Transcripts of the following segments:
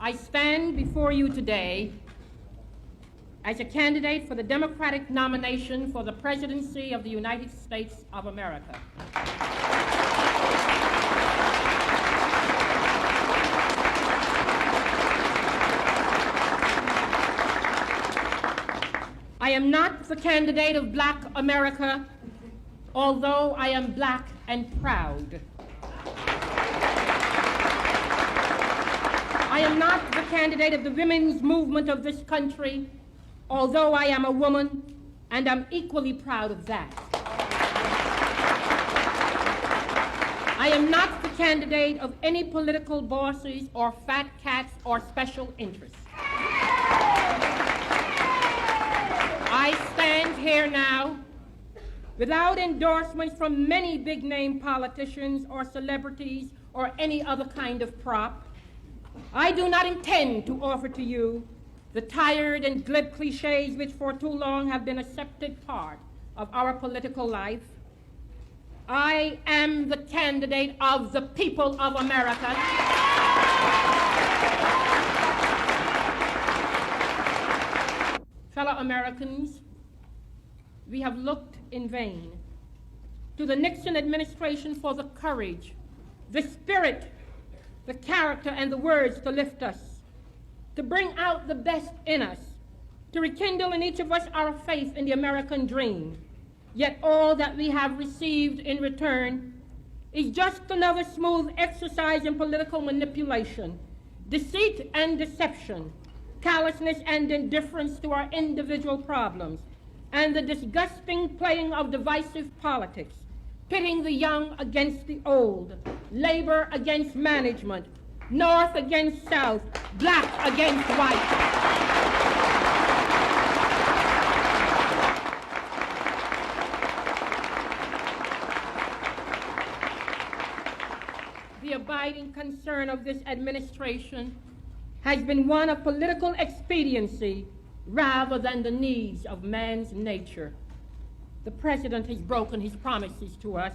I stand before you today as a candidate for the Democratic nomination for the presidency of the United States of America. I am not the candidate of Black America, although I am Black and proud. I am not the candidate of the women's movement of this country, although I am a woman, and I'm equally proud of that. I am not the candidate of any political bosses or fat cats or special interests. I stand here now without endorsements from many big-name politicians or celebrities or any other kind of prop. I do not intend to offer to you the tired and glib cliches which for too long have been an accepted part of our political life. I am the candidate of the people of America. Fellow Americans, we have looked in vain to the Nixon administration for the courage, the spirit, the character, and the words to lift us, to bring out the best in us, to rekindle in each of us our faith in the American dream. Yet all that we have received in return is just another smooth exercise in political manipulation, deceit and deception, callousness and indifference to our individual problems, and the disgusting playing of divisive politics, pitting the young against the old, labor against management, North against South, black against white. The abiding concern of this administration has been one of political expediency rather than the needs of man's nature. The President has broken his promises to us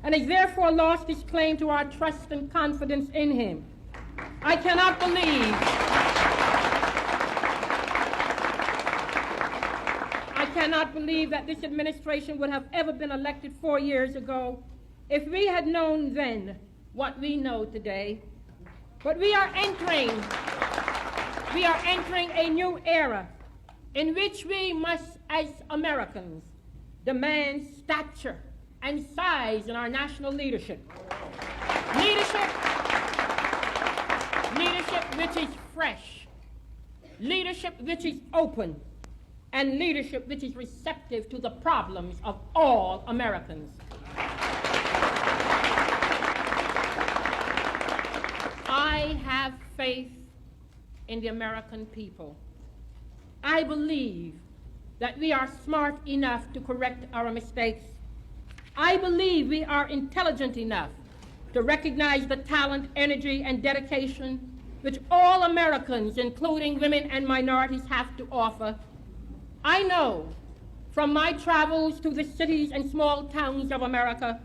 and has therefore lost his claim to our trust and confidence in him. I cannot believe that this administration would have ever been elected 4 years ago if we had known then what we know today. But we are entering a new era in which we must, as Americans, demand stature and size in our national leadership. Leadership which is fresh, leadership which is open, and leadership which is receptive to the problems of all Americans. I have faith in the American people. I believe that we are smart enough to correct our mistakes. I believe we are intelligent enough to recognize the talent, energy, and dedication which all Americans, including women and minorities, have to offer. I know from my travels to the cities and small towns of America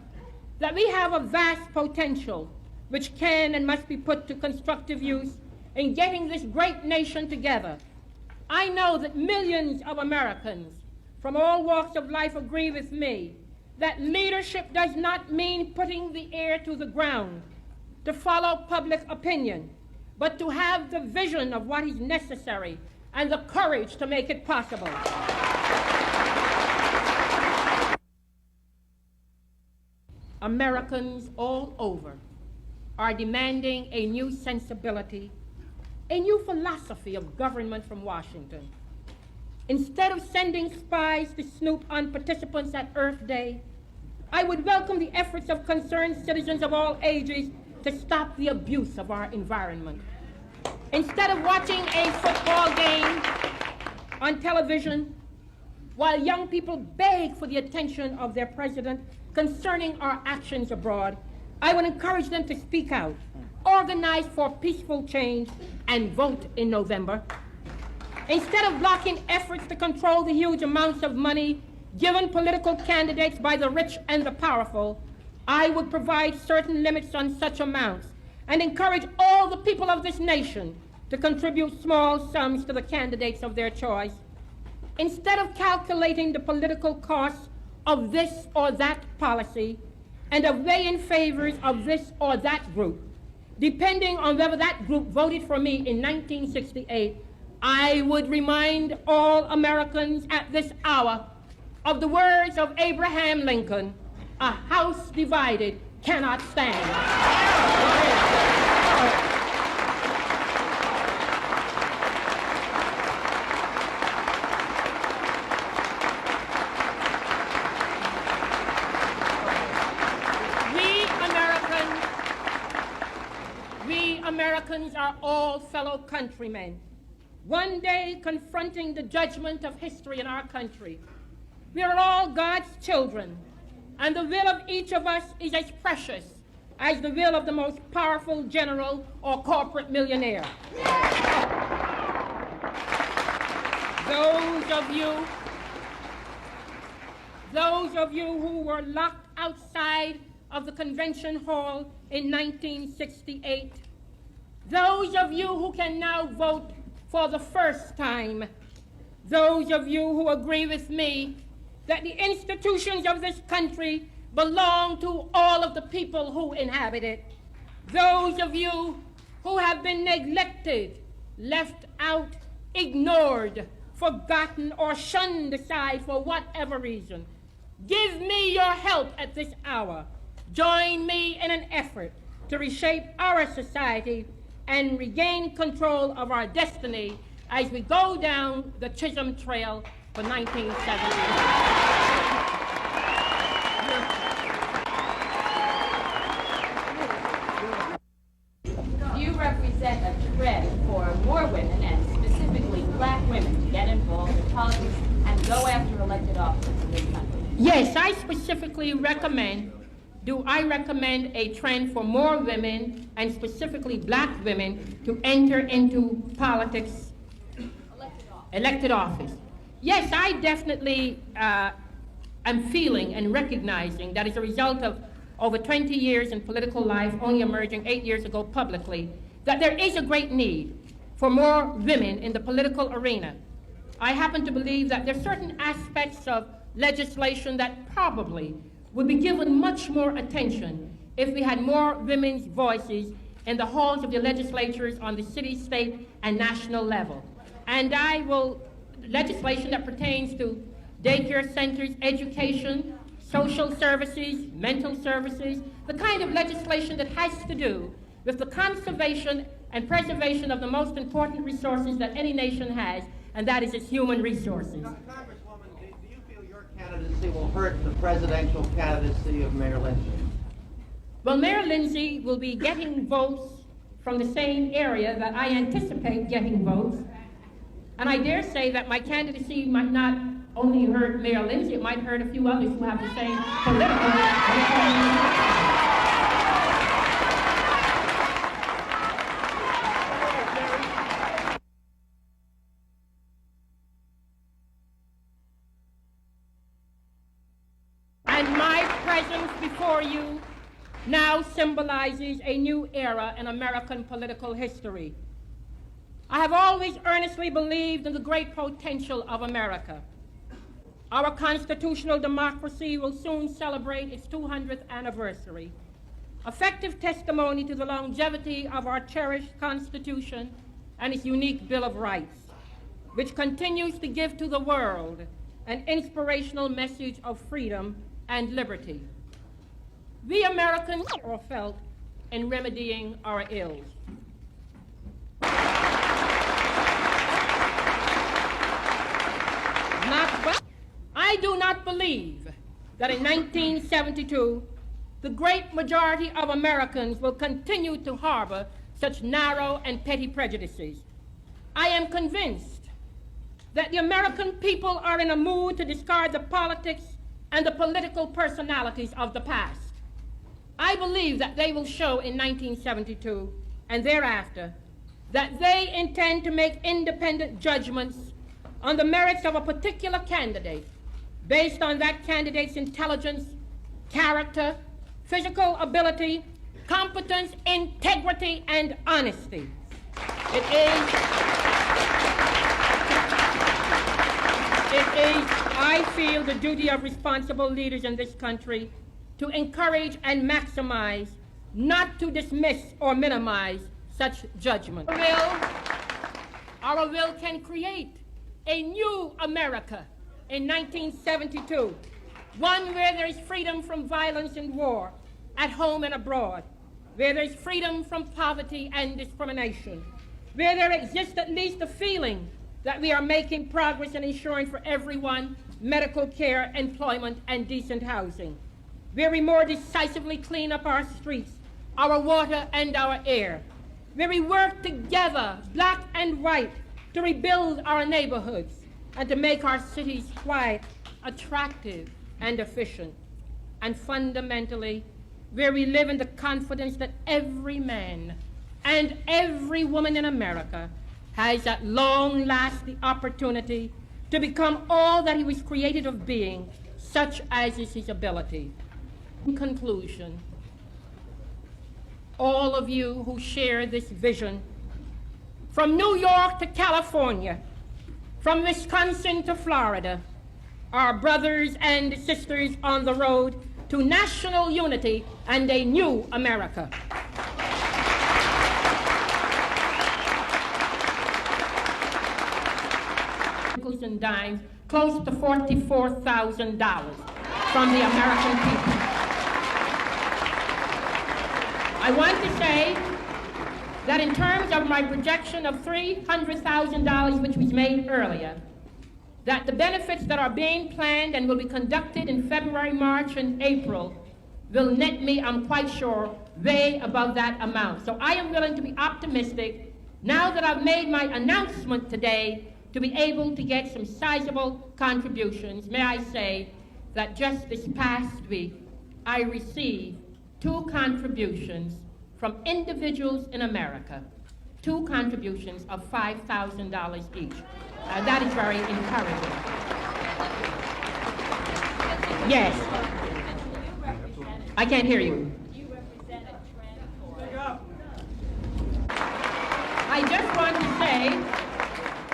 that we have a vast potential which can and must be put to constructive use in getting this great nation together. I know that millions of Americans from all walks of life agree with me that leadership does not mean putting the ear to the ground to follow public opinion, but to have the vision of what is necessary and the courage to make it possible. Americans all over are demanding a new sensibility, a new philosophy of government from Washington. Instead of sending spies to snoop on participants at Earth Day, I would welcome the efforts of concerned citizens of all ages to stop the abuse of our environment. Instead of watching a football game on television while young people beg for the attention of their president concerning our actions abroad, I would encourage them to speak out, organize for peaceful change, and vote in November. Instead of blocking efforts to control the huge amounts of money given political candidates by the rich and the powerful, I would provide certain limits on such amounts and encourage all the people of this nation to contribute small sums to the candidates of their choice, instead of calculating the political costs of this or that policy and of weighing favors of this or that group, depending on whether that group voted for me in 1968, I would remind all Americans at this hour of the words of Abraham Lincoln, "A house divided cannot stand." Americans are all fellow countrymen, one day confronting the judgment of history in our country. We are all God's children, and the will of each of us is as precious as the will of the most powerful general or corporate millionaire. Those of you who were locked outside of the convention hall in 1968, those of you who can now vote for the first time, those of you who agree with me that the institutions of this country belong to all of the people who inhabit it, those of you who have been neglected, left out, ignored, forgotten, or shunned aside for whatever reason, give me your help at this hour. Join me in an effort to reshape our society and regain control of our destiny as we go down the Chisholm Trail for 1970. You represent a threat for more women, and specifically black women, to get involved in politics and go after elected office in this country. Yes, I specifically recommend a trend for more women, and specifically black women, to enter into politics, elected office. Yes, I definitely am feeling and recognizing that as a result of over 20 years in political life, only emerging 8 years ago publicly, that there is a great need for more women in the political arena. I happen to believe that there are certain aspects of legislation that probably would be given much more attention if we had more women's voices in the halls of the legislatures on the city, state, and national level. And legislation that pertains to daycare centers, education, social services, mental services, the kind of legislation that has to do with the conservation and preservation of the most important resources that any nation has, and that is its human resources. Congresswoman, do you feel your candidacy will hurt the presidential candidacy of Mayor Lindsay? Well, Mayor Lindsay will be getting votes from the same area that I anticipate getting votes. And I dare say that my candidacy might not only hurt Mayor Lindsay, it might hurt a few others who have the same political. And my presence before you now symbolizes a new era in American political history. I have always earnestly believed in the great potential of America. Our constitutional democracy will soon celebrate its 200th anniversary, effective testimony to the longevity of our cherished Constitution and its unique Bill of Rights, which continues to give to the world an inspirational message of freedom and liberty. We Americans are felt in remedying our ills. I do not believe that in 1972, the great majority of Americans will continue to harbor such narrow and petty prejudices. I am convinced that the American people are in a mood to discard the politics and the political personalities of the past. I believe that they will show in 1972 and thereafter that they intend to make independent judgments on the merits of a particular candidate based on that candidate's intelligence, character, physical ability, competence, integrity, and honesty. I feel, the duty of responsible leaders in this country to encourage and maximize, not to dismiss or minimize such judgment. Our will can create a new America in 1972, one where there is freedom from violence and war at home and abroad, where there is freedom from poverty and discrimination, where there exists at least a feeling that we are making progress in ensuring for everyone medical care, employment, and decent housing, where we more decisively clean up our streets, our water, and our air, where we work together, black and white, to rebuild our neighborhoods and to make our cities quiet, attractive, and efficient, and fundamentally, where we live in the confidence that every man and every woman in America has at long last the opportunity to become all that he was created of being, such as is his ability. In conclusion, all of you who share this vision, from New York to California, from Wisconsin to Florida, are brothers and sisters on the road to national unity and a new America. And dimes, close to $44,000 from the American people. I want to say that in terms of my projection of $300,000, which was made earlier, that the benefits that are being planned and will be conducted in February, March, and April will net me, I'm quite sure, way above that amount. So I am willing to be optimistic now that I've made my announcement today to be able to get some sizable contributions. May I say that just this past week, I received 2 contributions from individuals in America, 2 contributions of $5,000 each. That is very encouraging. Yes. I can't hear you. You represent a trend for...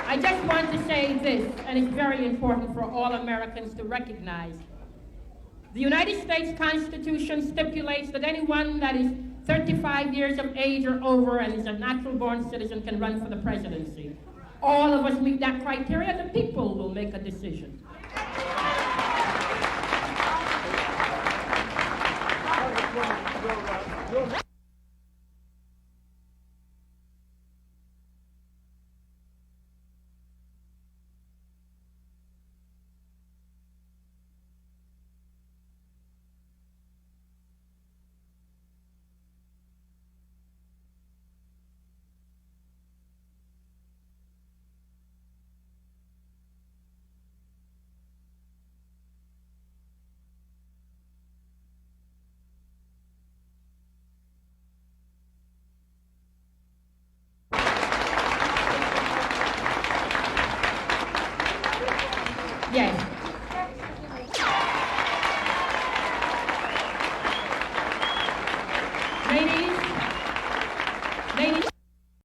I just want to say this, and it's very important for all Americans to recognize. The United States Constitution stipulates that anyone that is 35 years of age or over and is a natural-born citizen can run for the presidency. All of us meet that criteria. The people will make a decision. Yes.